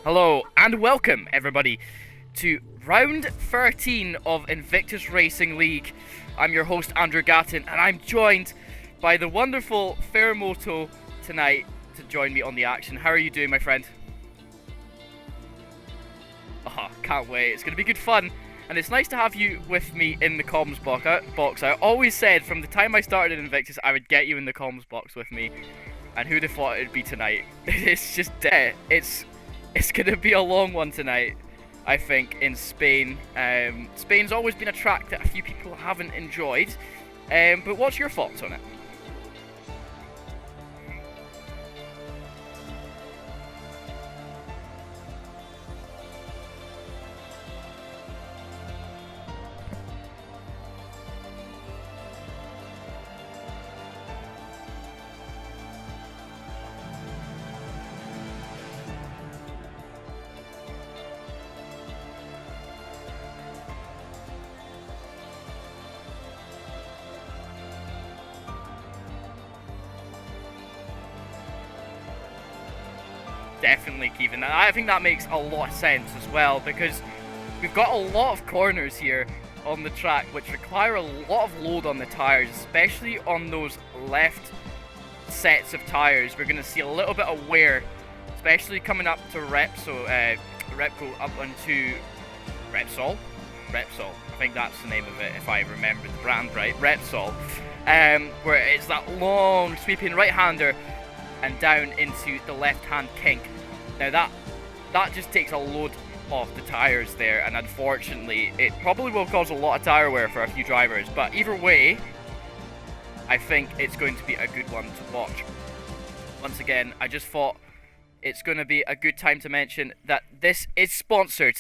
Hello and welcome everybody to round 13 of Invictus Racing League. I'm your host Andrew Gatton and I'm joined by the wonderful Fairmoto tonight to join me on the action. How are you doing, my friend? Oh, can't wait. It's going to be good fun. And it's nice to have you with me in the comms box. I always said from the time I started in Invictus I would get you in the comms box with me. And who'd have thought it'd be tonight? It's just it's going to be a long one tonight, I think, in Spain. Spain's always been a track that a few people haven't enjoyed. But what's your thoughts on it? Definitely, Kevin. I think that makes a lot of sense as well, because we've got a lot of corners here on the track which require a lot of load on the tyres, especially on those left sets of tyres. We're going to see a little bit of wear, especially coming up to Repco up onto Repsol. Repsol, I think that's the name of it if I remember the brand right, Repsol. Where it's that long sweeping right-hander and down into the left-hand kink. Now that just takes a load off the tyres there, and unfortunately it probably will cause a lot of tyre wear for a few drivers, but either way I think it's going to be a good one to watch. Once again, I just thought it's going to be a good time to mention that this is sponsored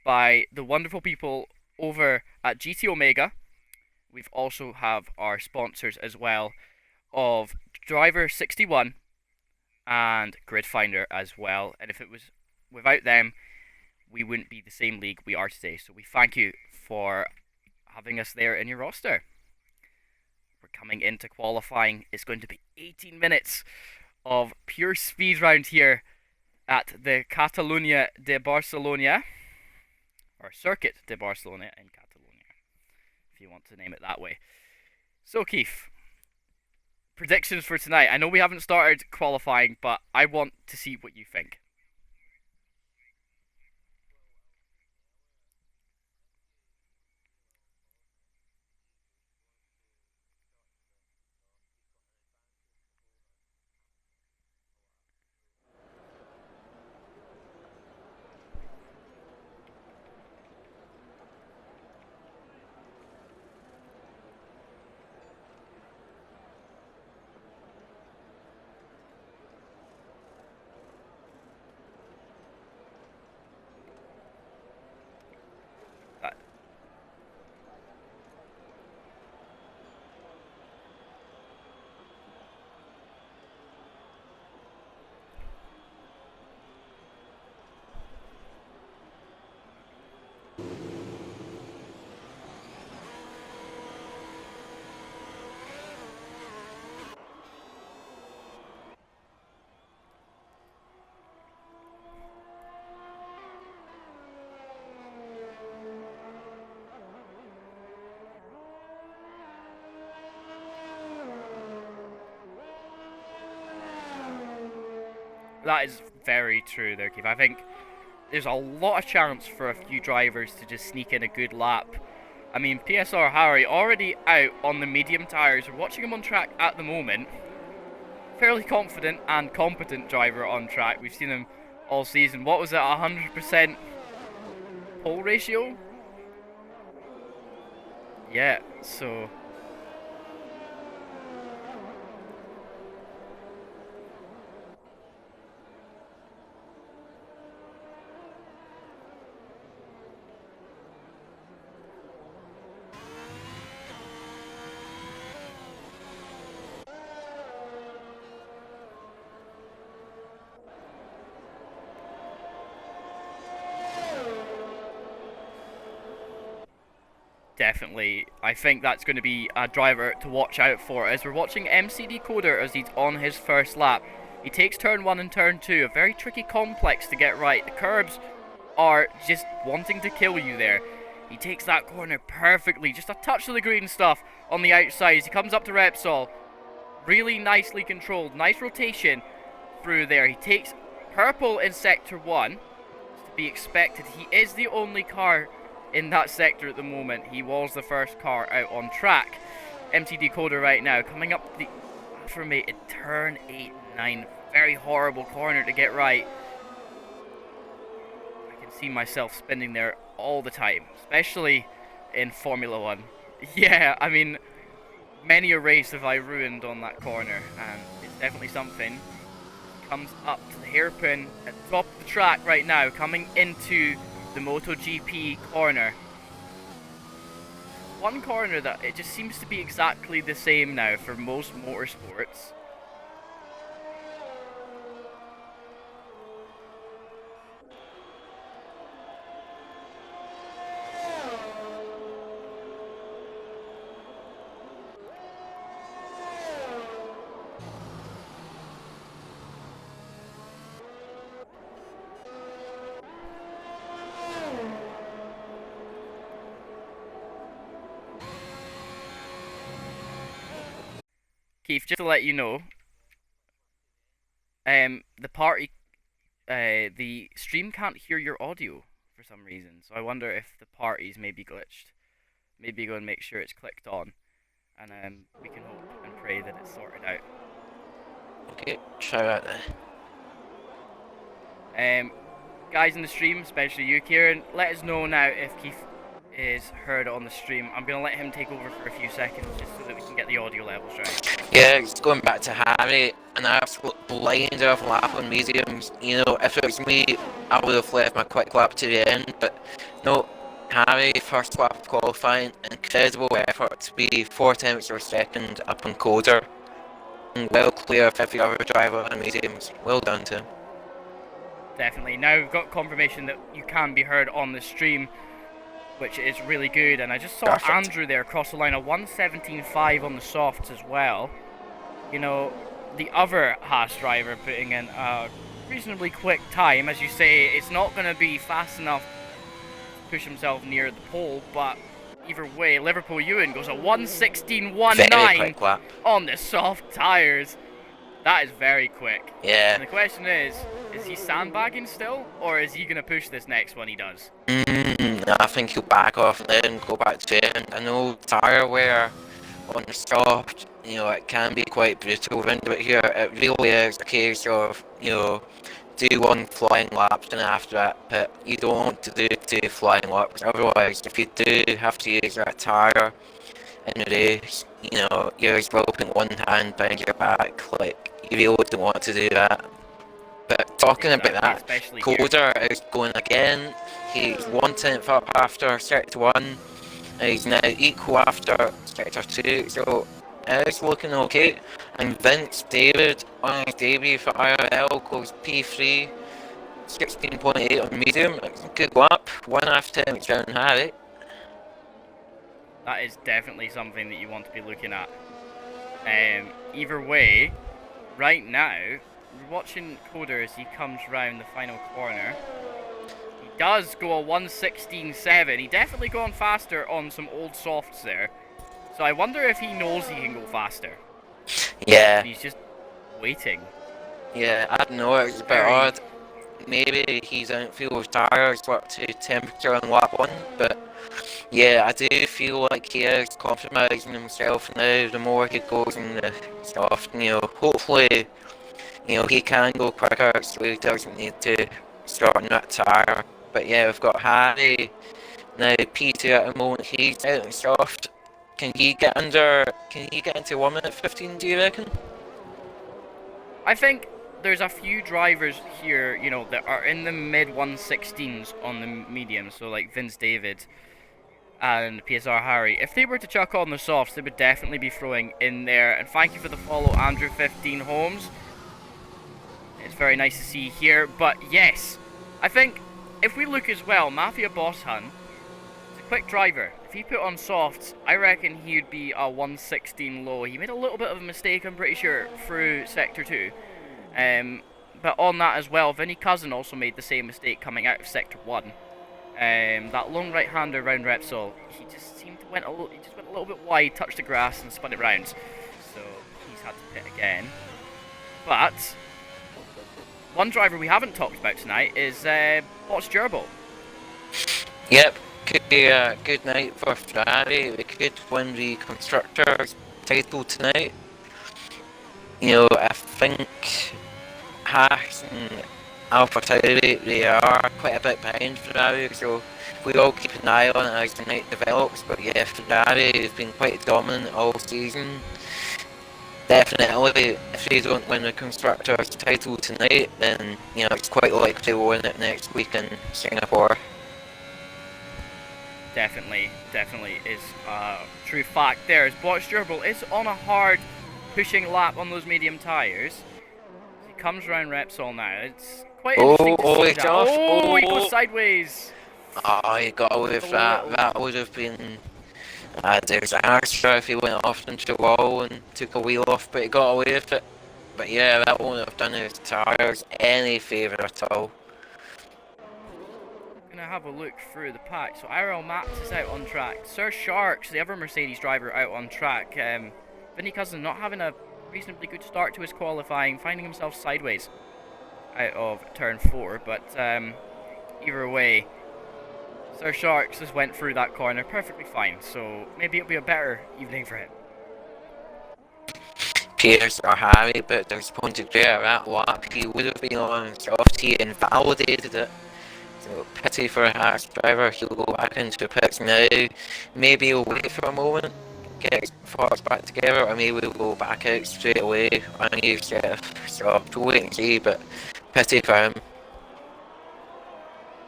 by the wonderful people over at GT Omega. We've also have our sponsors as well of Driver 61 and Grid Finder as well, and if it was without them we wouldn't be the same league we are today, so we thank you for having us there in your roster. We're coming into qualifying. It's going to be 18 minutes of pure speed round here at the Catalunya de Barcelona, or Circuit de Barcelona in Catalonia, if you want to name it that way. So Keith, predictions for tonight. I know we haven't started qualifying, but I want to see what you think. That is very true there, Keith. I think there's a lot of chance for a few drivers to just sneak in a good lap. I mean, PSR Harry already out on the medium tyres. We're watching him on track at the moment. Fairly confident and competent driver on track. We've seen him all season. What was it, 100% pole ratio? Yeah, so definitely. I think that's going to be a driver to watch out for as we're watching MC Decoder as he's on his first lap. He takes turn 1 and turn 2, a very tricky complex to get right. The curbs are just wanting to kill you there. He takes that corner perfectly, just a touch of the green stuff on the outside as he comes up to Repsol. Really nicely controlled, nice rotation through there. He takes purple in sector 1, to be expected. He is the only car in that sector at the moment. He was the first car out on track. MC Decoder right now, coming up the affirmated turn 8, 9, very horrible corner to get right. I can see myself spinning there all the time, especially in Formula 1. Yeah, I mean, many a race have I ruined on that corner, and it's definitely something. Comes up to the hairpin at the top of the track right now, coming into the MotoGP corner. One corner that it just seems to be exactly the same now for most motorsports. Keith, just to let you know, the stream can't hear your audio for some reason, so I wonder if the party's maybe glitched. Maybe go and make sure it's clicked on, and we can hope and pray that it's sorted out. Okay, try that then. Guys in the stream, especially you, Kieran, let us know now if Keith is heard on the stream. I'm going to let him take over for a few seconds just so that we can get the audio levels right. Yeah, it's going back to Harry, an absolute blinder of lap on mediums. You know, if it was me, I would have left my quick lap to the end, but no, Harry, first lap of qualifying, incredible effort to be 4 tenths of a second up on Coder, and well clear of every other driver on mediums. Well done to him. Definitely. Now we've got confirmation that you can be heard on the stream, which is really good. And I just saw Perfect. Andrew there cross the line, a 1:17.5 on the softs as well. You know, the other Haas driver putting in a reasonably quick time. As you say, it's not going to be fast enough to push himself near the pole, but either way, Liverpool Ewan goes a 1:16.19 on the soft tyres. That is very quick. Yeah. And the question is he sandbagging still, or is he going to push this next one he does? I think he'll back off and then go back to it. I know tyre wear on the soft, you know, it can be quite brutal around it here. It really is a case of, you know, do one flying lap and after that, but you don't want to do 2 flying laps. Otherwise, if you do have to use that tyre in the race, you know, you're as well putting one hand behind your back. Like, you really don't want to do that. But talking about that, Coder is going again. He's 1 tenth up after sector 1. He's now equal after sector 2, so it's looking okay. And Vince David on his debut for IRL goes P3, 16.8 on medium. It's a good lap, 1.5 tenths down Harry. That is definitely something that you want to be looking at. Either way, right now, we're watching Coder as he comes round the final corner. He does go a 1:16.7. He definitely gone faster on some old softs there. So I wonder if he knows he can go faster. Yeah. He's just waiting. Yeah, I don't know, it's a bit odd. Maybe he's outfield tyres got to temperature on lap 1, but yeah, I do feel like he is compromising himself now the more he goes in the soft. You know, hopefully, you know, he can go quicker so he doesn't need to start on that tyre. But yeah, we've got Harry now, Peter at the moment, he's out in soft. Can he get into 1 minute 15, do you reckon? I think there's a few drivers here, you know, that are in the mid 1:16s on the medium, so like Vince David and PSR Harry. If they were to chuck on the softs, they would definitely be throwing in there. And thank you for the follow, Andrew15 Holmes. It's very nice to see here. But yes, I think if we look as well, Mafia Boss Hunt is a quick driver. If he put on softs, I reckon he would be a 1:16 low. He made a little bit of a mistake, I'm pretty sure, through Sector 2. But on that as well, Vinny Cousin also made the same mistake coming out of Sector 1. That long right-hander around Repsol, he just seemed to went a little bit wide, touched the grass and spun it round. So he's had to pit again. But one driver we haven't talked about tonight is Bots Gerbil. Yep, could be a good night for Ferrari. We could win the constructors title tonight. You know, I think Haas and Alpha Tauri, they are quite a bit behind Ferrari, so we all keep an eye on it as the night develops. But yeah, Ferrari has been quite dominant all season. Definitely, if they don't win the constructors title tonight, then you know it's quite likely they'll win it next week in Singapore. Definitely is a true fact there, as Bots Gerbil is on a hard pushing lap on those medium tyres. He comes around Repsol now. It's quite interesting to see it's that. off. Oh, he goes sideways. Oh, he got away with that. That would have been a disaster if he went off into the wall and took a wheel off, but he got away with it. But yeah, that wouldn't have done his tyres any favour at all. Gonna have a look through the pack. So IRL Max is out on track. Sir Sharks, the other Mercedes driver, out on track. Vinny Cousin not having a reasonably good start to his qualifying, finding himself sideways out of turn 4. But either way, Sir Sharks just went through that corner perfectly fine. So maybe it'll be a better evening for him. Pierce or Harry, but there's pointed there at lap. He would have been on soft, he invalidated it. So pity for a Haas driver, he'll go back into pits now. Maybe he'll wait for a moment, get his thoughts back together, or maybe he'll go back out straight away on a new set of soft. We'll wait and see, but pity for him.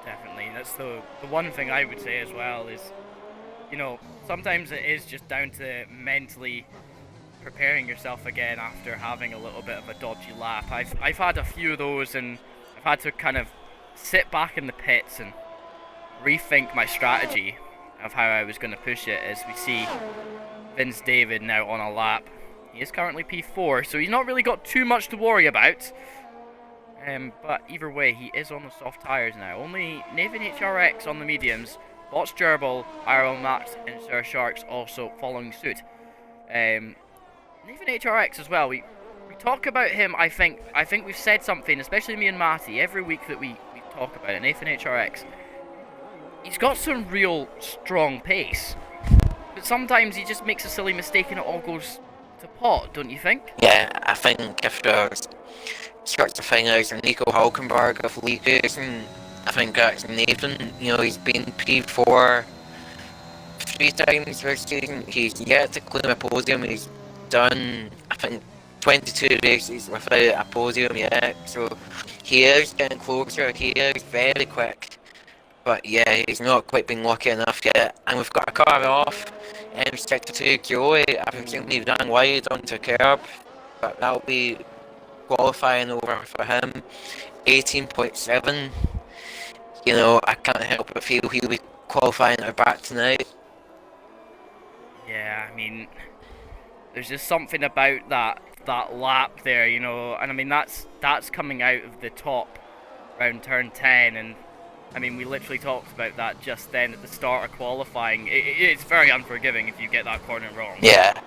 Definitely, that's the one thing I would say as well is, you know, sometimes it is just down to mentally preparing yourself again after having a little bit of a dodgy lap. I've had a few of those, and I've had to kind of sit back in the pits and rethink my strategy of how I was going to push it, as we see Vince David now on a lap. He is currently P4, so he's not really got too much to worry about. But either way, he is on the soft tyres now. Only Nathan HRX on the mediums, Bots Gerbil, IRL Max and Sir Sharks also following suit. Nathan HRX as well, we talk about him. I think we've said something, especially me and Matty, every week that we talk about it. Nathan HRX, he's got some real strong pace, but sometimes he just makes a silly mistake and it all goes to pot, don't you think? Yeah, I think if there's sorts of thing as Nico Hulkenberg of League Racing, I think that's Nathan. You know, he's been P4 3 times this season. He's yet to claim a podium. He's done, I think, 22 races without a podium yet, so he is getting closer. He is very quick, but yeah, he's not quite been lucky enough yet. And we've got a car off in Sector 2. Joey, I presume he ran wide onto curb, but that'll be qualifying over for him. 18.7. You know, I can't help but feel he'll be qualifying at the back tonight. Yeah, I mean, there's just something about that lap there, you know, and I mean that's coming out of the top around turn 10, and I mean we literally talked about that just then at the start of qualifying. It's very unforgiving if you get that corner wrong. Yeah,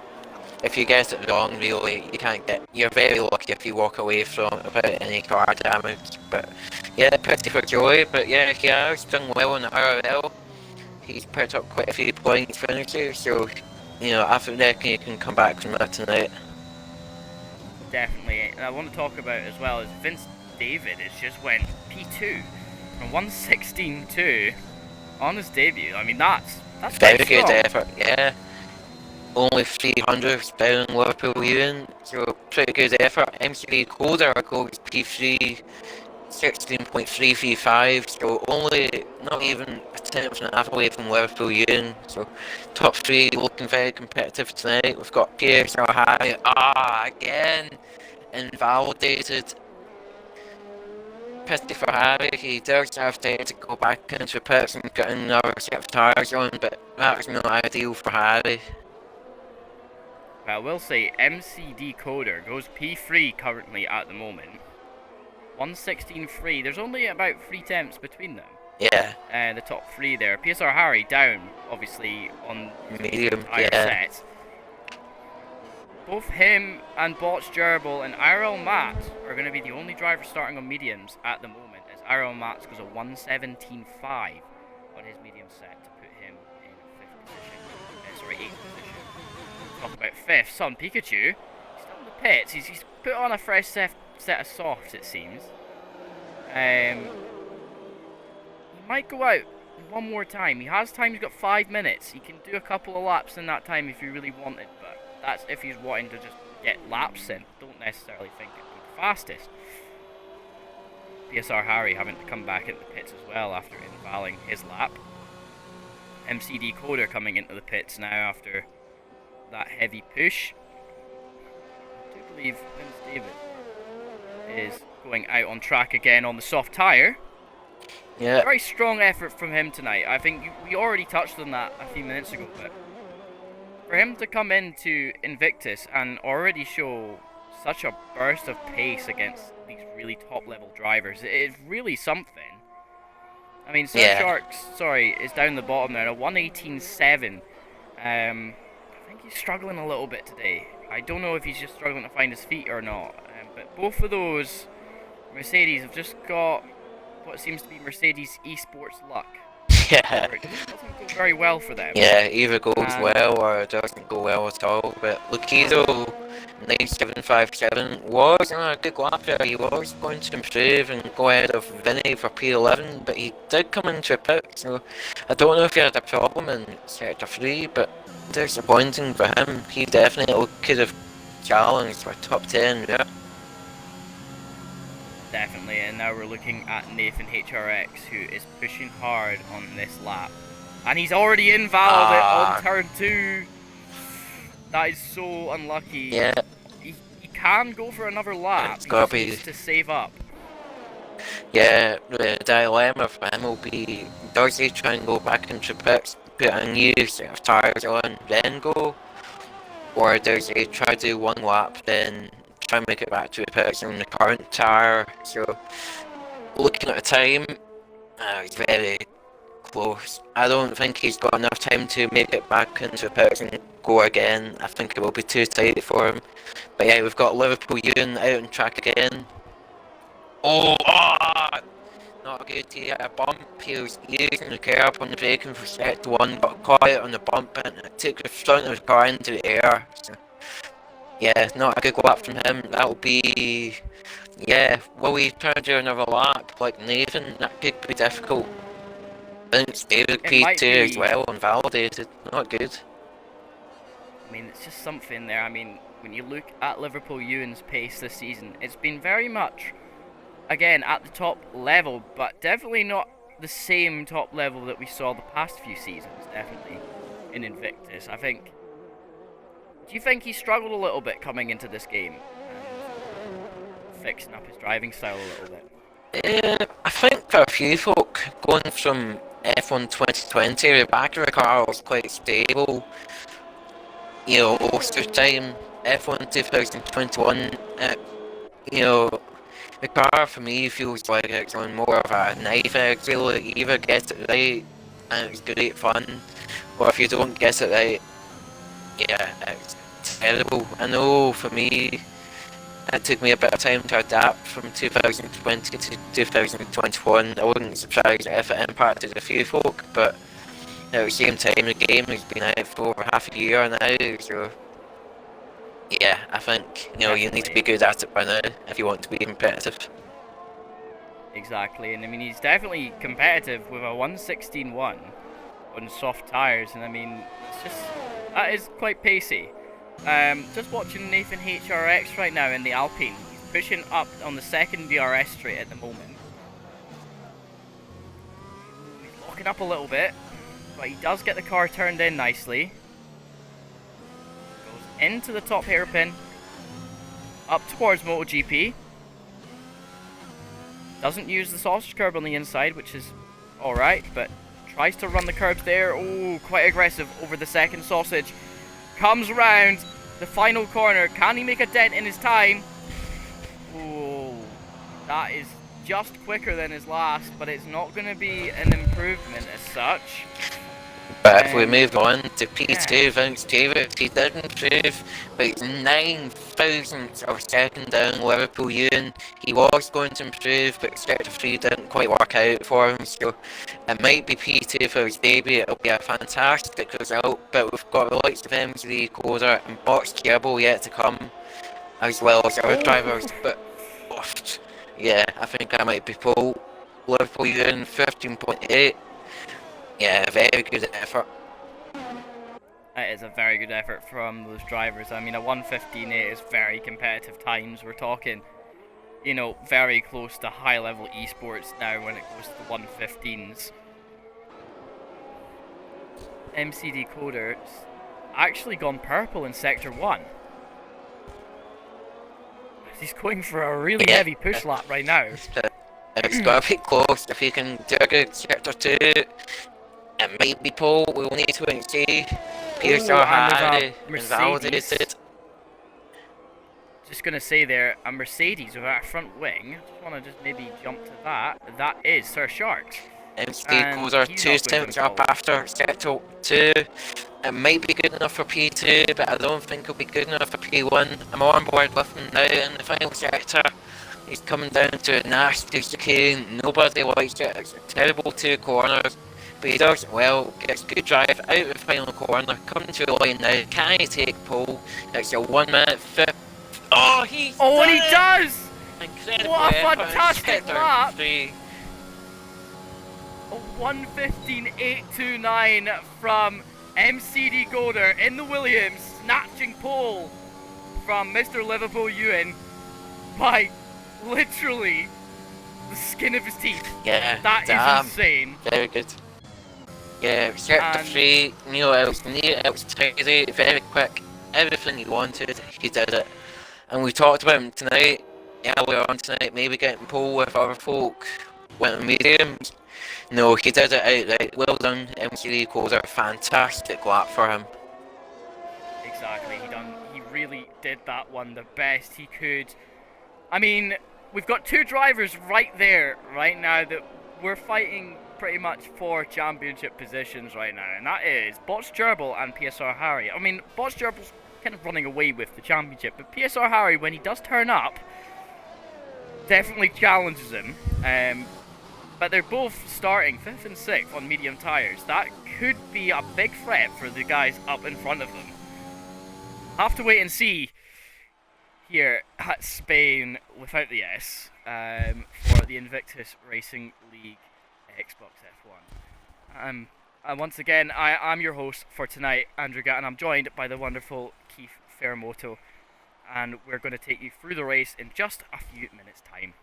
if you get it wrong, really, you can't get. You're very lucky if you walk away from it without any car damage. But yeah, pity for Joey. But yeah, he has done well in the IRL. He's picked up quite a few points finishes, so you know, I think he can come back from that tonight. Definitely, and I want to talk about as well is Vince David has just went P2 from 116.2 on his debut. I mean that's very good effort, yeah. Only 300 down Liverpool Union, so pretty good effort. MCB Coder goes P3 16.335, so only not even a tenth and a half away from Liverpool Union. So top 3 looking very competitive tonight. We've got Pierce or Harry. Again invalidated. Pity for Harry. He does have time to go back into the pits and get another set of tyres on, but that's not ideal for Harry. I will say MCD Coder goes P3 currently at the moment. 1:16.3. There's only about 3 tenths between them. Yeah. The top 3 there. PSR Harry down, obviously, on Medium, higher yeah. set. Both him and Botch Gerbil and IRL Matt are going to be the only drivers starting on mediums at the moment, as IRL Matt goes a 1:17.5 on his medium set to put him in 5th position. Sorry, 8th position. Talk about 5th. Son Pikachu. He's still in the pits. He's put on a fresh set of softs, it seems. He might go out one more time. He has time. He's got 5 minutes. He can do a couple of laps in that time if he really wanted, but that's if he's wanting to just get laps in. Don't necessarily think it'd be the fastest. PSR Harry having to come back into the pits as well after invaling his lap. MCD Coder coming into the pits now after that heavy push. I do believe Vince David is going out on track again on the soft tyre. Yeah. Very strong effort from him tonight. I think we already touched on that a few minutes ago, but for him to come into Invictus and already show such a burst of pace against these really top-level drivers, it is really something. I mean, Sharks, is down the bottom there, a 1:18.7. I think he's struggling a little bit today. I don't know if he's just struggling to find his feet or not, but both of those Mercedes have just got what seems to be Mercedes Esports luck. Yeah. It just doesn't go very well for them. Yeah, either goes well or it doesn't go well at all. But Lukido 9757 was on a good lap there. He was going to improve and go ahead of Vinny for P11, but he did come into a pit, so I don't know if he had a problem in sector 3, but disappointing for him. He definitely could have challenged for top 10, yeah. Definitely, and now we're looking at Nathan HRX, who is pushing hard on this lap. And he's already invalid it on turn 2. That is so unlucky. Yeah. He can go for another lap. He just needs to save up. Yeah, the dilemma for him will be, does he try and go back into pits, put a new set of tyres on, then go? Or does he try to do one lap, then try and make it back to the pits on the current tyre? So, looking at the time, it's very close. I don't think he's got enough time to make it back into the pits and go again. I think it will be too tight for him. But yeah, we've got Liverpool Ewan out on track again. Not good. He had a bump. He was using the curb on the braking for sector 1, got caught out on the bump and it took the front of the car into the air. So, yeah, not a good lap from him. That'll be... Yeah, will we try to do another lap like Nathan? That could be difficult. Vince David P2 as well, invalidated. Not good. I mean, it's just something there. I mean, when you look at Liverpool Ewan's pace this season, it's been very much, again, at the top level, but definitely not the same top level that we saw the past few seasons, definitely, in Invictus. I think... Do you think he struggled a little bit coming into this game? And fixing up his driving style a little bit? I think for a few folk, going from F1 2020, the back of the car was quite stable. You know, most of the time, F1 2021, you know, the car for me feels like it's on more of a knife edge. You either get it right and it's great fun, or if you don't get it right, yeah, it's terrible. I know for me, it took me a bit of time to adapt from 2020 to 2021. I wouldn't be surprised if it impacted a few folk, but at the same time, the game has been out for over half a year now, so yeah, I think, you know, you need to be good at it by now if you want to be competitive. Exactly, and I mean, he's definitely competitive with a 1:16.1 on soft tyres, and I mean, it's just, that is quite pacey. Just watching Nathan HRX right now in the Alpine. He's pushing up on the second DRS straight at the moment. He's locking up a little bit, but he does get the car turned in nicely. Goes into the top hairpin, up towards MotoGP. Doesn't use the sausage curb on the inside, which is alright, but tries to run the curbs there. Oh, quite aggressive over the second sausage. Comes round the final corner. Can he make a dent in his time? Oh, That is just quicker than his last, but it's not going to be an improvement as such. But if we move on to P2, Vince Davis, he did improve about 9 thousandths of a second down Liverpool Ewan. He was going to improve, but Sector 3 didn't quite work out for him, so it might be P2 for his debut. It'll be a fantastic result, but we've got the likes of MC Coder and Box Gerbil yet to come, as well as other drivers, but yeah, I think I might be Paul. Liverpool Ewan 15.8. Yeah, very good effort. It is a very good effort from those drivers. I mean, a 1:15.8 is very competitive times. We're talking, you know, very close to high-level esports now when it goes to the 1:15s. MCD Coder's actually gone purple in Sector 1. He's going for a really heavy push lap right now. It's got a bit close. If he can do a good Sector 2, it might be Paul. We'll need to wait and see. PSR Harry invalidated. Just gonna say there, a Mercedes without a front wing. Just wanna maybe jump to that. That is Sir Sharks. MC goes are 2 stints up after Sector 2. It might be good enough for P2, but I don't think it'll be good enough for P1. I'm on board with him now in the final sector. He's coming down to a nasty chicane. Nobody likes it. It's a terrible 2 corners. But he does well, gets good drive out of the final corner, coming to the line now. Can he take pole? It's a 1 minute 5. Oh, he does! Incredible what a effort. fantastic lap! 3. A 1:15.829 from MCD Goder in the Williams, snatching pole from Mr. Liverpool Ewan by literally the skin of his teeth. Yeah, that is insane. Very good. Yeah, Sector 3, you know, it was neat, it was tidy, very quick, everything he wanted, he did it. And we talked about him tonight, earlier on tonight, maybe getting pole with other folk, went mediums. No, he did it outright. Well done, MCD Coder, fantastic lap for him. Exactly, he really did that one the best he could. I mean, we've got 2 drivers right there, right now, that we're fighting pretty much for championship positions right now, and that is Bots Gerbil and PSR Harry. I mean, Bots Gerbil's kind of running away with the championship, but PSR Harry, when he does turn up, definitely challenges him. But they're both starting 5th and 6th on medium tyres. That could be a big threat for the guys up in front of them. Have to wait and see here at Spain without the S for the Invictus Racing League Xbox F1. And once again, I'm your host for tonight, Andrew Gatt, and I'm joined by the wonderful Keith Fairmoto, and we're going to take you through the race in just a few minutes' time.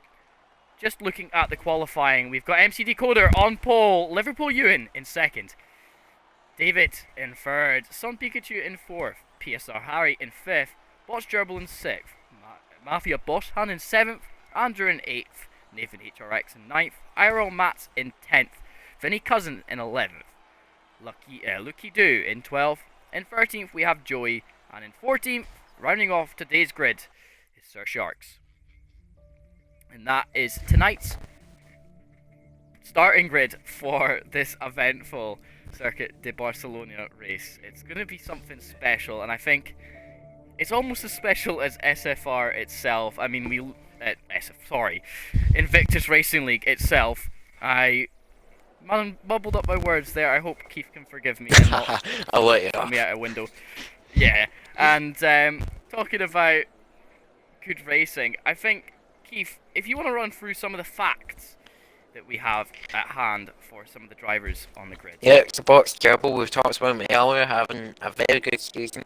Just looking at the qualifying, we've got MCD Coder on pole, Liverpool Ewan in 2nd, David in 3rd, Son Pikachu in 4th, PSR Harry in 5th, Bots Gerbil in 6th, Mafia Boshan in 7th, Andrew in 8th, Nathan HRX in 9th, IRL Mats in 10th, Vinny Cousin in 11th, Lucky Doo in 12th, in 13th we have Joey, and in 14th, rounding off today's grid, is Sir Sharks. And that is tonight's starting grid for this eventful Circuit de Barcelona race. It's going to be something special, and I think it's almost as special as SFR itself. I mean, Invictus Racing League itself. I mumbled up my words there. I hope Keith can forgive me and not I'll let you throw me out a window. Yeah, and talking about good racing, I think, Keith, if you want to run through some of the facts that we have at hand for some of the drivers on the grid. Yeah, it's a Box Gerbil. We've talked about him earlier, having a very good season.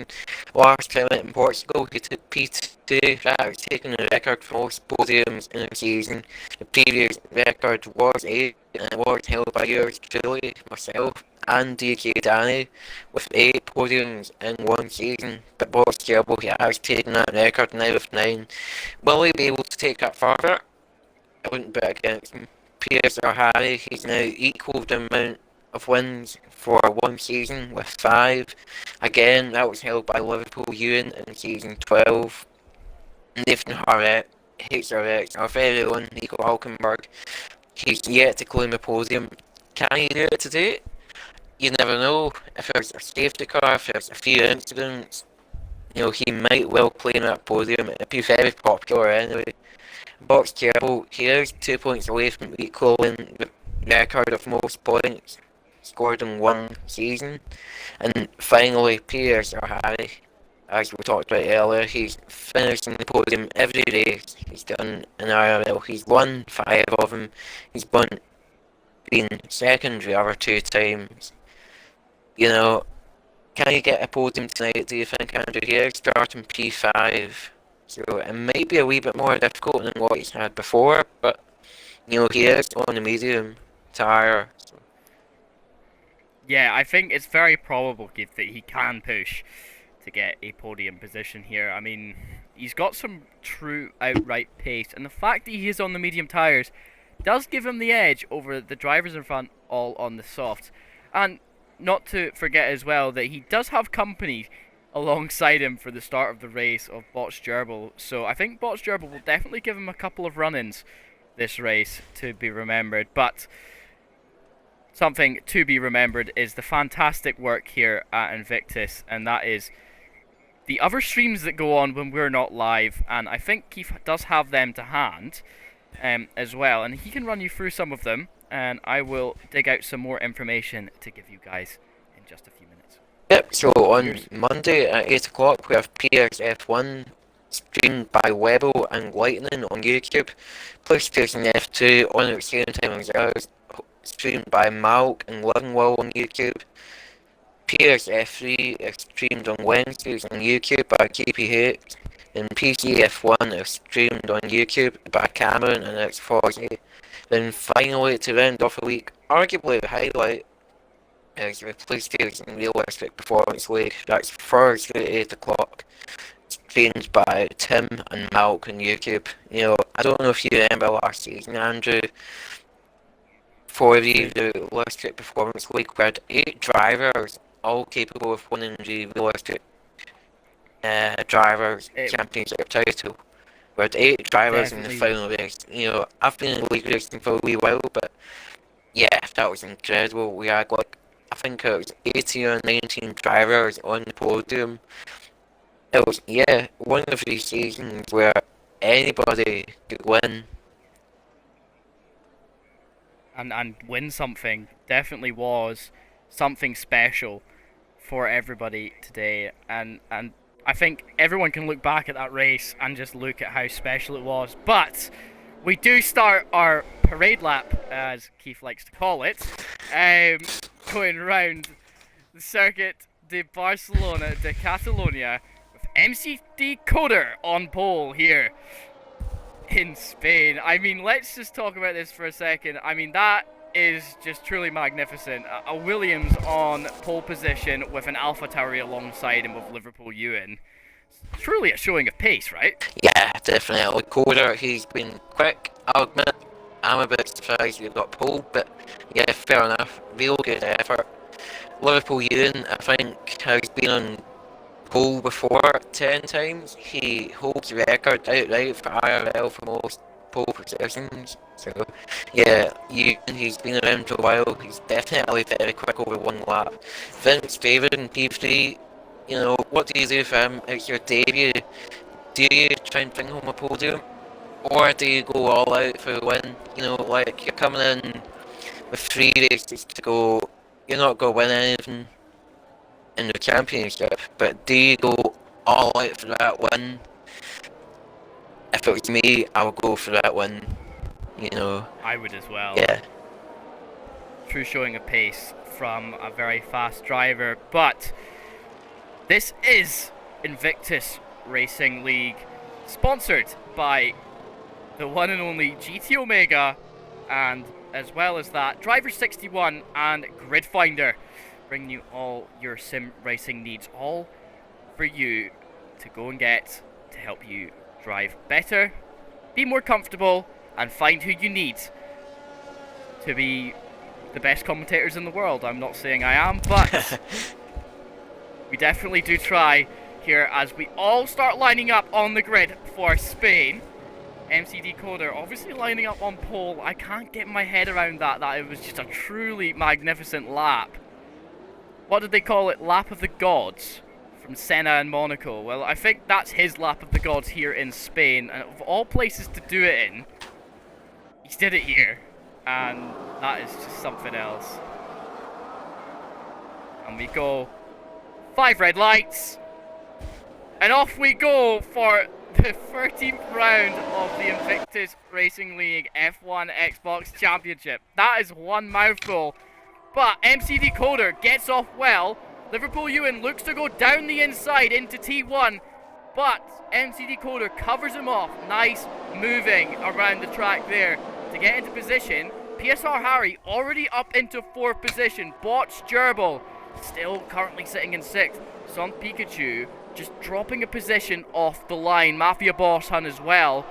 Last time in Portugal, he took P2, that was taking the record for most podiums in a season. The previous record was 8, and it was held by yours truly, myself, and DJ Danny, with 8 podiums in one season. But Box Gerbil, he has taken that record now with 9. Will he be able to take that further? I wouldn't bet against him. PSR Harry, he's now equalled the amount of wins for one season with 5. Again, that was held by Liverpool Ewan in season 12. Nathan Harrett, HRX, our very own Nico Hulkenberg. He's yet to claim a podium. Can he do it today? You never know. If there's a safety car, if there's a few incidents, he might well claim that podium. It'd be very popular anyway. Box Gerbil, he is 2 points away from equaling the record of most points scored in one season. And finally, Piers or Harry, as we talked about earlier, he's finishing the podium every race he's done in IRL. He's won 5 of them. He's been second the other 2 times. Can you get a podium tonight, do you think, Andrew? Here, starting P5. So it might be a wee bit more difficult than what he's had before, but, he is on the medium tyre. So. Yeah, I think it's very probable, Keith, that he can push to get a podium position here. I mean, he's got some true outright pace, and the fact that he is on the medium tyres does give him the edge over the drivers in front, all on the softs. And not to forget as well that he does have company alongside him for the start of the race of Botch Gerbil. So I think Botch Gerbil will definitely give him a couple of run-ins this race to be remembered. But something to be remembered is the fantastic work here at Invictus, and that is the other streams that go on when we're not live. And I think Keith does have them to hand as well, and he can run you through some of them, and I will dig out some more information to give you guys in just a few minutes. Yep, so on Monday at 8 o'clock we have PS F1 streamed by Webble and Lightning on YouTube. PlayStation F2 on at the same time as ours, streamed by Malk and Livingwall on YouTube. PS F3 is streamed on Wednesdays on YouTube by KPH. And PC F1 is streamed on YouTube by Cameron and ItsFozzy. Then finally, to round off the week, arguably the highlight is the PlayStation Realistic Performance League. That's Thursday at 8 o'clock. Streamed by Tim and Malk on YouTube. I don't know if you remember last season, Andrew, for the Realistic Performance League, we had 8 drivers, all capable of winning the Realistic Drivers Championship title. We had 8 drivers in the final race. I've been in league racing for a wee while, but yeah, that was incredible. We had I think it was 18 or 19 drivers on the podium. It was, one of these seasons where anybody could win. And win something. Definitely was something special for everybody today. And I think everyone can look back at that race and just look at how special it was. But we do start our parade lap, as Keith likes to call it, going around the Circuit de Barcelona de Catalunya with MCD Coder on pole here in Spain. I mean, let's just talk about this for a second. I mean, that is just truly magnificent. A Williams on pole position with an Alpha Tauri alongside him with Liverpool Ewan. Truly a showing of pace, right? Yeah, definitely. Coder, he's been quick. I'll admit, I'm a bit surprised he got pole, but yeah, fair enough. Real good effort. Liverpool Ewan, I think, has been on pole before 10 times. He holds the record outright for IRL for most pole positions. So, yeah, he's been around for a while. He's definitely very quick over one lap. Vince David in P3, what do you do for him? It's your debut. Do you try and bring home a podium? Or do you go all out for the win? You're coming in with 3 races to go. You're not going to win anything in the championship, but do you go all out for that win? If it was me, I would go for that win. I would as well. Yeah. True showing of pace from a very fast driver, but this is Invictus Racing League, sponsored by the one and only GT Omega, and as well as that, Driver 61 and Grid Finder, bringing you all your sim racing needs, all for you to go and get to help you drive better, be more comfortable, and find who you need to be the best commentators in the world. I'm not saying I am, but we definitely do try here as we all start lining up on the grid for Spain. MC Decoder obviously lining up on pole. I can't get my head around that it was just a truly magnificent lap. What did they call it? Lap of the Gods from Senna and Monaco. Well, I think that's his lap of the gods here in Spain, and of all places to do it in, he's did it here, and that is just something else. And we go 5 red lights, and off we go for the 13th round of the Invictus Racing League F1 Xbox Championship. That is one mouthful, but MC Decoder gets off well. Liverpool Ewan looks to go down the inside into T1, but MC Decoder covers him off. Nice moving around the track there to get into position. PSR Harry already up into 4th position. Botch Gerbil still currently sitting in 6th. Son Pikachu just dropping a position off the line. Mafia Boss Hun as well,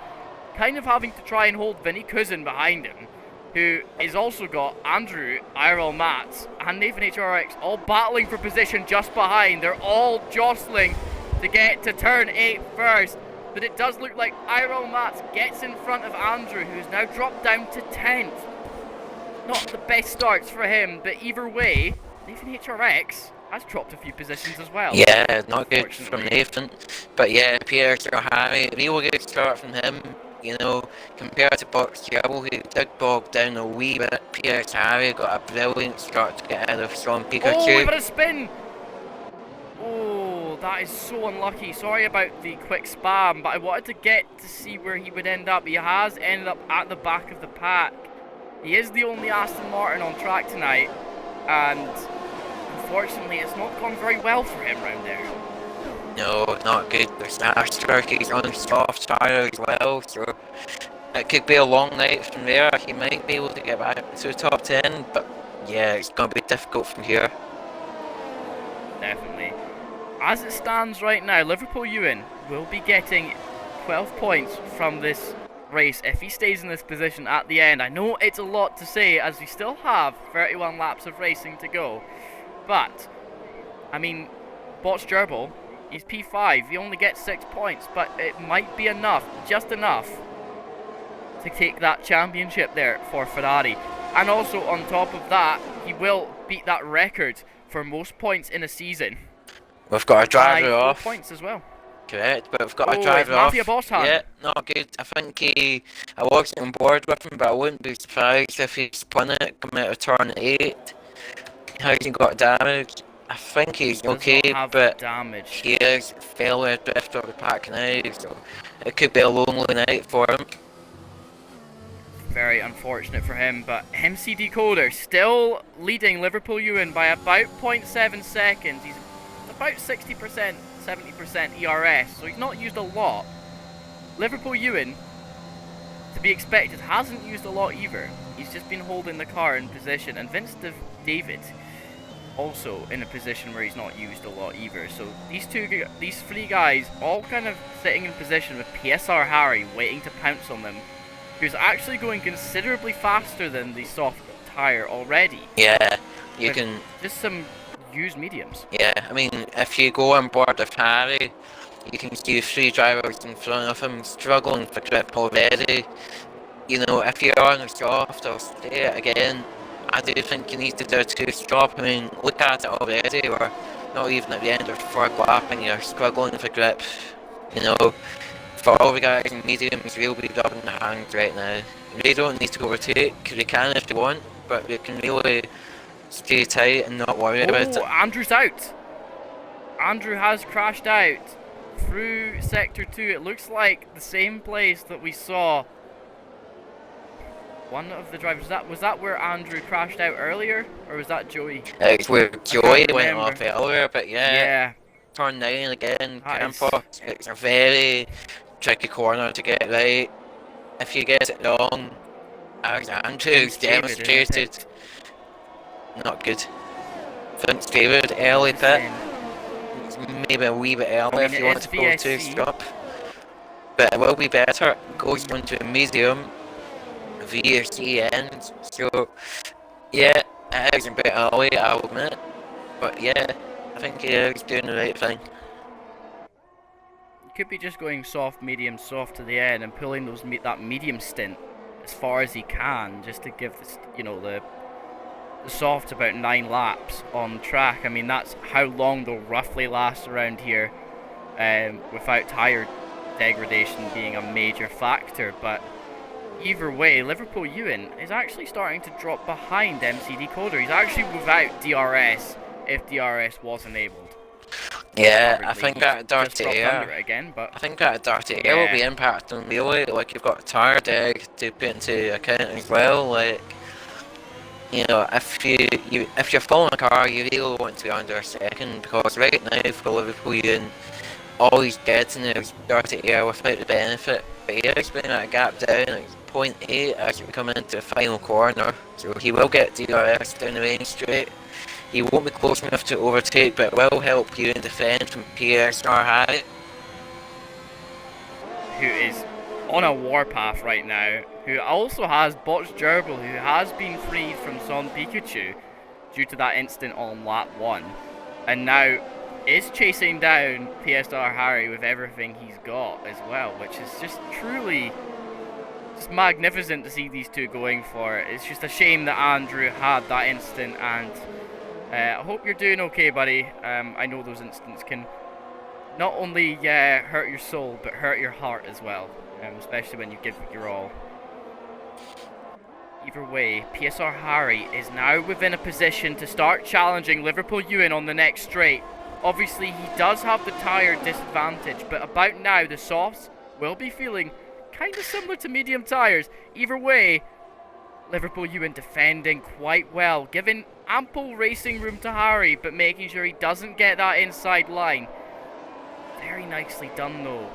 kind of having to try and hold Vinny Cousin behind him, who is also got Andrew, IRL Mats, and Nathan HRX all battling for position just behind. They're all jostling to get to turn 8 first, but it does look like IRL Mats gets in front of Andrew, who's now dropped down to 10th. Not the best starts for him, but either way, Nathan HRX has dropped a few positions as well. Yeah, not good from Nathan. But yeah, Pierce or Harry, real good start from him. You know, compared to Box Trouble, who did bog down a wee bit, Pierce Harry got a brilliant start to get ahead of Sean Pikachu. Oh, we've had a spin! Oh, that is so unlucky. Sorry about the quick spam, but I wanted to get to see where he would end up. He has ended up at the back of the pack. He is the only Aston Martin on track tonight, and unfortunately it's not gone very well for him round there. No, not good. There's He's on soft tyre as well, so it could be a long night from there. He might be able to get back to the top 10, but yeah, it's going to be difficult from here. Definitely. As it stands right now, Liverpool Ewan will be getting 12 points from this race if he stays in this position at the end. I know it's a lot to say as we still have 31 laps of racing to go, but I mean, Bots Gerbil, he's P5, he only gets 6 points, but it might be enough, just enough, to take that championship there for Ferrari. And also on top of that, he will beat that record for most points in a season. We've got a driver off. 4 points as well. Correct, but we've got a driver off. Mafia Boss Hand. Yeah, not good. I think I wasn't on board with him, but I wouldn't be surprised if he spun it coming out of turn 8. Hasn't got damage. I think he's okay, but damage. He is fairly adrift of the pack now, so it could be a lonely night for him. Very unfortunate for him, but MC Decoder still leading Liverpool Ewan by about 0.7 seconds. He's about 60%, 70% ERS, so he's not used a lot. Liverpool Ewan, to be expected, hasn't used a lot either. He's just been holding the car in position, and Vince David also in a position where he's not used a lot either. So these 3 guys all kind of sitting in position with PSR Harry waiting to pounce on them, who's actually going considerably faster than the soft tyre already. Yeah, you can just some used mediums. Yeah, I mean, if you go on board with Harry, you can see 3 drivers in front of him struggling for grip already. You know, if you're on a soft, I'll say it again, I do think you need to do a 2-stop. I mean, look at it already, or not even at the end of the 4th lap and you're struggling for grip. You know, for all the guys in mediums, we'll be rubbing the hands right now. They don't need to overtake, they can if they want, but they can really stay tight and not worry about it. Andrew's out. Andrew has crashed out through Sector 2. It looks like the same place that we saw one of the drivers. Was that where Andrew crashed out earlier, or was that Joey? It's where Joey went off earlier, but yeah. Turn 9 again, Campo. It's a very tricky corner to get right. If you get it wrong, as Andrew's demonstrated, not good. Vince David, early pit. Maybe a wee bit early if you want to go 2-stop. But it will be better. Goes into a medium. VSC ends. So, yeah, it is a bit early, I'll admit. But yeah, I think he is doing the right thing. could be just going soft, medium, soft to the end and pulling those that medium stint as far as he can, just to give this, you know, the soft about 9 laps on track. I mean, that's how long they'll roughly last around here, without tyre degradation being a major factor. But either way, Liverpool Ewan is actually starting to drop behind MC Decoder. He's actually without DRS if DRS was enabled. Yeah, I think that dirty air again, but I think that dirty air will be impacting really. Like, you've got a tyre deg to put into account as well. Like, you know, if you're following a car, you really want to be under a second, because right now for Liverpool Ewan, all he's getting is dirty air without the benefit. But he is bringing that gap down at 0.8 as we come into the final corner, so he will get DRS down the main straight. He won't be close enough to overtake, but will help you in defend from PSR Harry, who is on a warpath right now, who also has Botched Gerbil, who has been freed from Son Pikachu due to that incident on lap 1, and now is chasing down PSR Harry with everything he's got as well, which is just truly just magnificent to see these two going for it. It's just a shame that Andrew had that incident, and I hope you're doing okay, buddy. I know those incidents can not only hurt your soul, but hurt your heart as well, especially when you give it your all. Either way, PSR Harry is now within a position to start challenging Liverpool Ewan on the next straight. Obviously, he does have the tyre disadvantage, but about now, the softs will be feeling kind of similar to medium tyres. Either way, Liverpool Ewan defending quite well, giving ample racing room to Harry, but making sure he doesn't get that inside line. Very nicely done, though,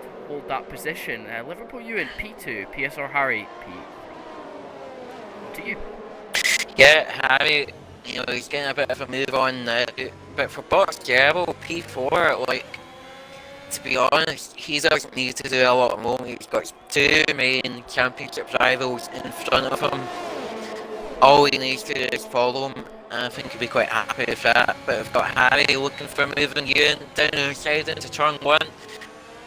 to hold that position. Liverpool Ewan, P2, PSR Harry, P. To you. Yeah, Harry, you know, he's getting a bit of a move on now, but for Botched Gerbil, P4, like, to be honest, he doesn't need to do a lot more. He's got 2 main championship rivals in front of him. All he needs to do is follow him, and I think he'll be quite happy with that. But we've got Harry looking for moving Ewan down the inside into turn 1,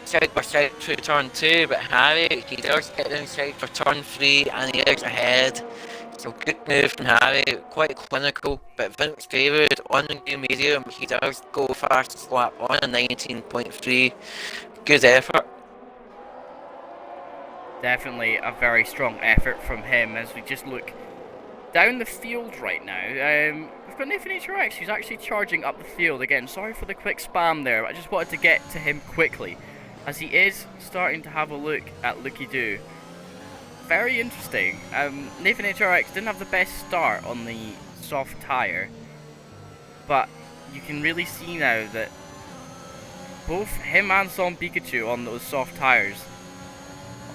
side by side through turn 2, but Harry, he does get inside for turn 3, and he is ahead. So good move from Harry, quite clinical, but Vince David on the new medium, he does go fastest lap on a 19.3. Good effort. Definitely a very strong effort from him as we just look down the field right now. We've got Nathan HRX who's actually charging up the field. Again, sorry for the quick spam there, but I just wanted to get to him quickly, as he is starting to have a look at Looky Doo. Very interesting. Nathan HRX didn't have the best start on the soft tyre, but you can really see now that both him and Son Pikachu on those soft tyres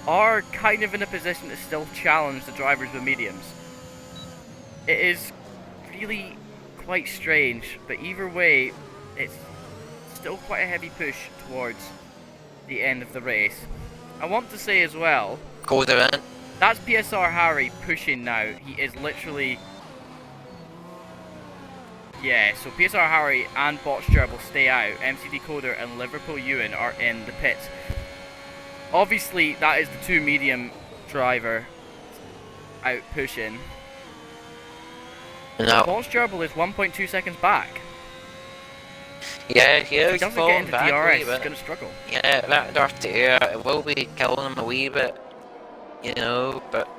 are kind of in a position to still challenge the drivers with mediums. It is really quite strange, but either way, it's still quite a heavy push towards the end of the race. I want to say as well, that's PSR Harry pushing now. He is literally... Yeah, so PSR Harry and Botched Gerbil stay out. MC Decoder and Liverpool Ewan are in the pits. Obviously, that is the 2 medium driver out pushing. No. Botched Gerbil is 1.2 seconds back. Yeah, he is. If he doesn't get into DRS, he's going to struggle. Yeah, that dirty air, it will be killing him a wee bit, you know, but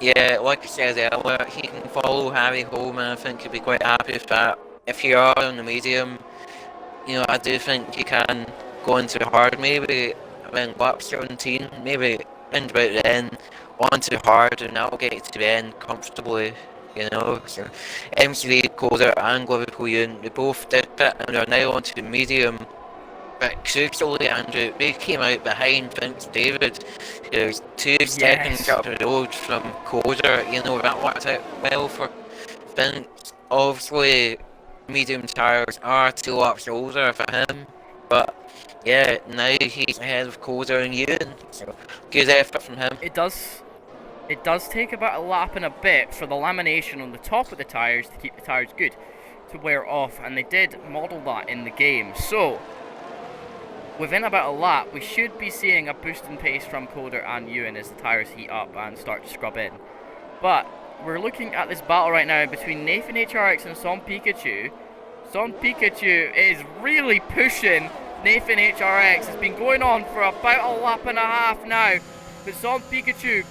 yeah, like I said earlier, he can follow Harry home, and I think he'll be quite happy with that. If you are on the medium, you know, I do think you can go into hard, maybe around lap 17, maybe round about the end, onto hard, and that'll get you to the end comfortably. You know, so MC Decoder and Liverpool Ewan, they both did pit and are now onto the medium. But crucially, Andrew, they came out behind Vince David, who's 2 seconds up the road from Coder. You know, that worked out well for Vince. Obviously, medium tyres are 2 laps older for him, but yeah, now he's ahead of Coder and Ewan, so good effort from him. It does take about a lap and a bit for the lamination on the top of the tyres to keep the tyres good to wear off, and they did model that in the game. So, within about a lap, we should be seeing a boost in pace from Coder and Ewan as the tyres heat up and start to scrub in. But we're looking at this battle right now between Nathan HRX and Son Pikachu. Son Pikachu is really pushing Nathan HRX. It's been going on for about a lap and a half now. But Son Pikachu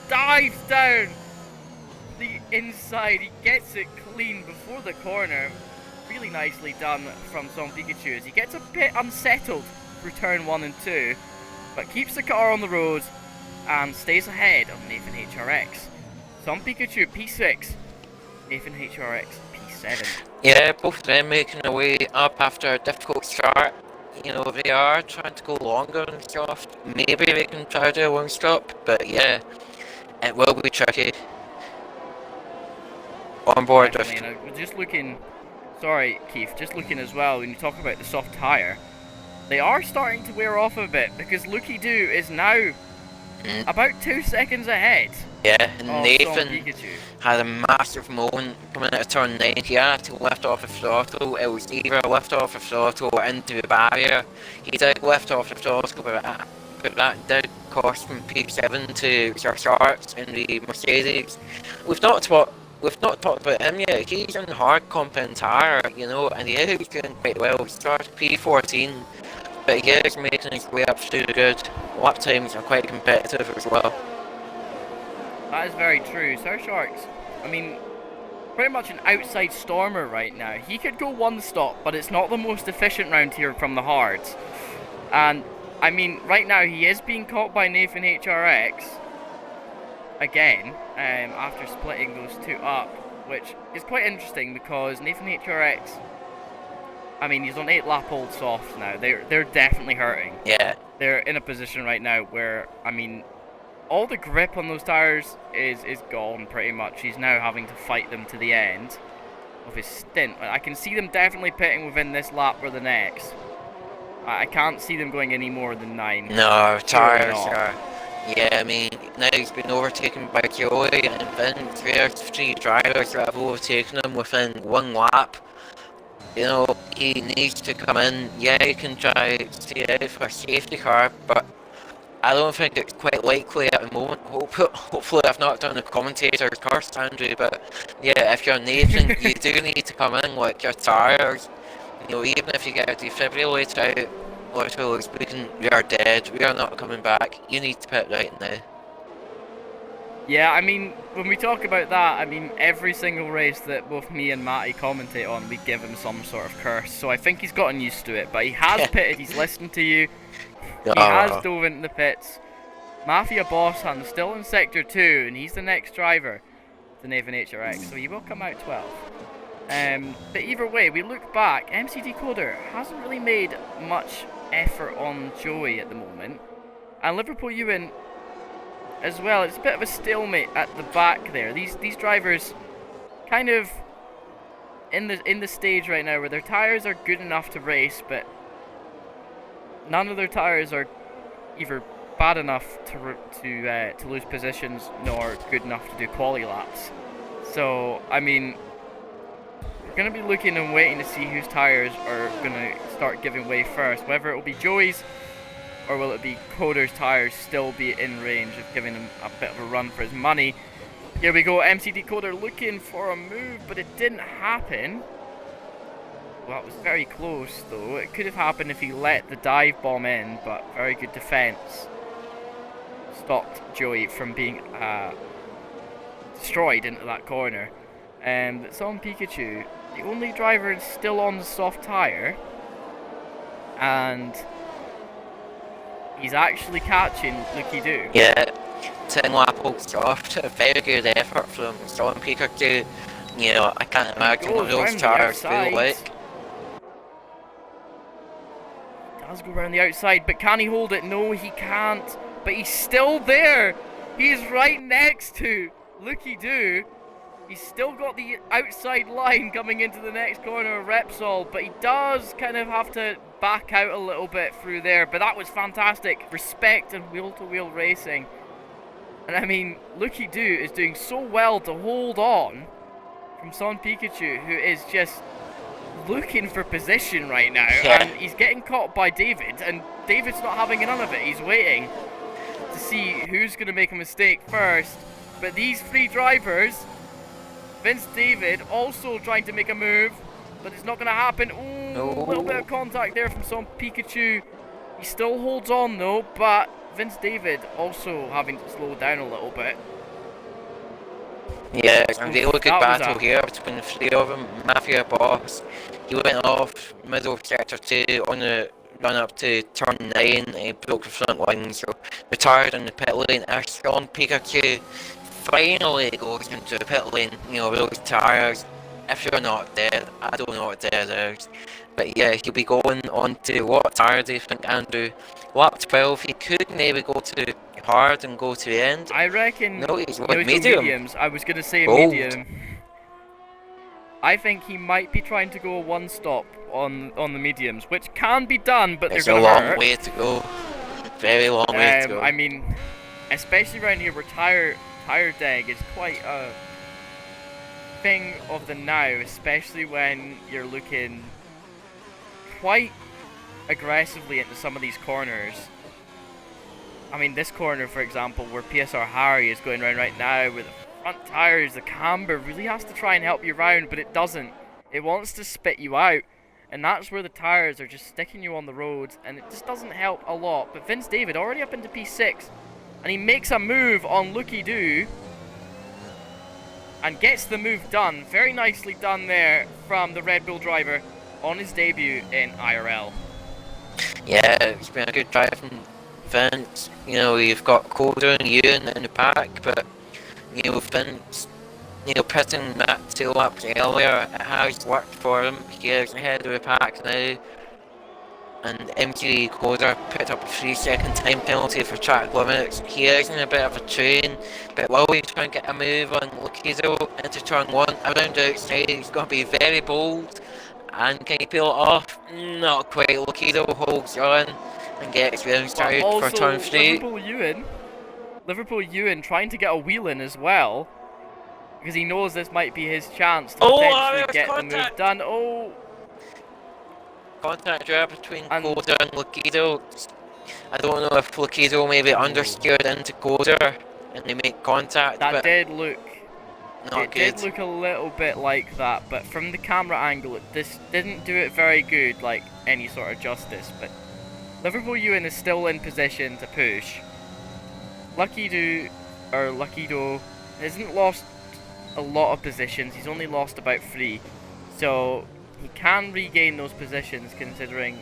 dives down the inside. He gets it clean before the corner. Really nicely done from Son Pikachu as he gets a bit unsettled through turn 1 and 2. But keeps the car on the road and stays ahead of Nathan HRX. Son Pikachu P6, Nathan HRX P7. Yeah, both of them making their way up after a difficult start. You know, they are trying to go longer and soft. Maybe they can try to do a one stop, but yeah, it will be tricky. On board with... Just looking, sorry Keith, just looking as well, when you talk about the soft tyre, they are starting to wear off a bit, because Looky Doo is now about 2 seconds ahead. Yeah, Nathan Pikachu had a massive moment coming out of turn 9. He had to lift off the throttle. It was either lift off the throttle or into the barrier. He did lift off the throttle, but that did cost him P7 to Sir Sharks in the Mercedes. We've not talked about him yet. He's in hard compound tyre, you know, and he is doing quite well. He started P14, but he is making his way up through the good. Lap times are quite competitive as well. That is very true. Sir Sharks, I mean, pretty much an outside stormer right now. He could go one stop, but it's not the most efficient round here from the hards. And, I mean, right now he is being caught by Nathan HRX again, after splitting those two up, which is quite interesting because Nathan HRX, I mean, he's on 8 lap old softs now. They're definitely hurting. Yeah. They're in a position right now where, I mean, all the grip on those tyres is gone pretty much. He's now having to fight them to the end of his stint. I can see them definitely pitting within this lap or the next. I can't see them going any more than 9. No, tyres are... Yeah, I mean, now he's been overtaken by Joey and Vince. There's 3 drivers that have overtaken him within 1 lap. You know, he needs to come in. Yeah, he can try to stay out for a safety car, but I don't think it's quite likely at the moment. Hopefully I've not done the commentator's curse, Andrew, but yeah, if you're Nathan, you do need to come in like your tyres. You know, even if you get a defibrillator out, literally speaking, we are dead, we are not coming back. You need to pit right now. Yeah, I mean, when we talk about that, I mean, every single race that both me and Matty commentate on, we give him some sort of curse. So I think he's gotten used to it, but he has pitted, he's listened to you. He has dove into the pits. Mafia Boss Hunt still in Sector 2, and he's the next driver to Nathan HRX, so he will come out 12th. But either way, we look back, MC Decoder hasn't really made much effort on Joey at the moment. And Liverpool Ewan as well, it's a bit of a stalemate at the back there. These drivers kind of in the stage right now where their tyres are good enough to race, but none of their tyres are either bad enough to lose positions nor good enough to do quali laps. So, I mean, we're going to be looking and waiting to see whose tyres are going to start giving way first. Whether it will be Joey's or will it be Coder's tyres still be in range of giving him a bit of a run for his money. Here we go, MC Decoder looking for a move, but it didn't happen. Well, it was very close though. It could have happened if he let the dive bomb in, but very good defense stopped Joey from being destroyed into that corner. But Son Pikachu, the only driver still on the soft tyre, and he's actually catching Looky Doo. Yeah, 10 lap old soft, a very good effort from Son Pikachu. You know, I can't imagine what those tyres feel like. Does go around the outside, but can he hold it? No, he can't. But he's still there. He's right next to Looky Doo. He's still got the outside line coming into the next corner of Repsol, but he does kind of have to back out a little bit through there. But that was fantastic. Respect and wheel-to-wheel racing. And I mean, Looky Doo is doing so well to hold on from Son Pikachu, who is just looking for position right now, Yeah. and he's getting caught by David, and David's not having none of it. He's waiting to see who's going to make a mistake first. But these three drivers, Vince David also trying to make a move, but it's not going to happen. Ooh, a little bit of contact there from some Pikachu. He still holds on though, but Vince David also having to slow down a little bit. Yeah, it's a really good that was battle here between the three of them. Mafia Boss, he went off middle sector 2 on the run up to turn 9 and he broke the front line, so retired in the pit lane. A strong Pikachu finally goes into the pit lane, you know, those tyres. If you're not dead, I don't know what dead is. But yeah, he'll be going on to what tyre do you think, Andrew? Lap 12, he could maybe go to hard and go to the end. I reckon No, he's no, going he's medium. mediums. I was going to say Gold. medium. I think he might be trying to go one stop on the mediums, which can be done, but It's they're a going to long hurt. way to go. Very long way to go. I mean, especially around here where tire deg is quite a thing of the now, especially when you're looking quite aggressively into some of these corners. I mean, this corner, for example, where PSR Harry is going around right now with the front tires, the camber really has to try and help you round, but it doesn't. It wants to spit you out, and that's where the tires are just sticking you on the road, and it just doesn't help a lot. But Vince David already up into P6, and he makes a move on Looky Doo, and gets the move done. Very nicely done there from the Red Bull driver on his debut in IRL. Yeah, it's been a good drive from Vince. You know, you've got Coda and Ewan in the pack, but you know, Vince, you know, pitting that 2 laps earlier, it has worked for him. He is ahead of the pack now. And MC Coda picked up a 3-second time penalty for track limits. He is in a bit of a train, but while we try and get a move on Lukizo into turn 1, around the outside, he's going to be very bold. And can he pull it off? Not quite. Lukizo holds on and gets the outside for turn 3. Liverpool Ewan trying to get a wheel in as well, because he knows this might be his chance to potentially get the move done. Oh! Contact there between Coda and Lukizo. I don't know if Lukizo maybe understeered into Coda and they make contact. That did look. Not good. Did look a little bit like that, but from the camera angle, this didn't do it very good, like any sort of justice. But Liverpool Ewan is still in position to push. Lucky Do hasn't lost a lot of positions. He's only lost about 3, so he can regain those positions. Considering,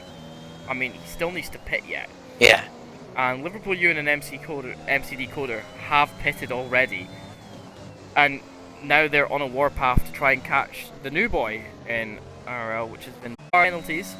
I mean, he still needs to pit yet. Yeah. And Liverpool Ewan and MCD Coder have pitted already, and now they're on a warpath to try and catch the new boy in IRL, which has been penalties.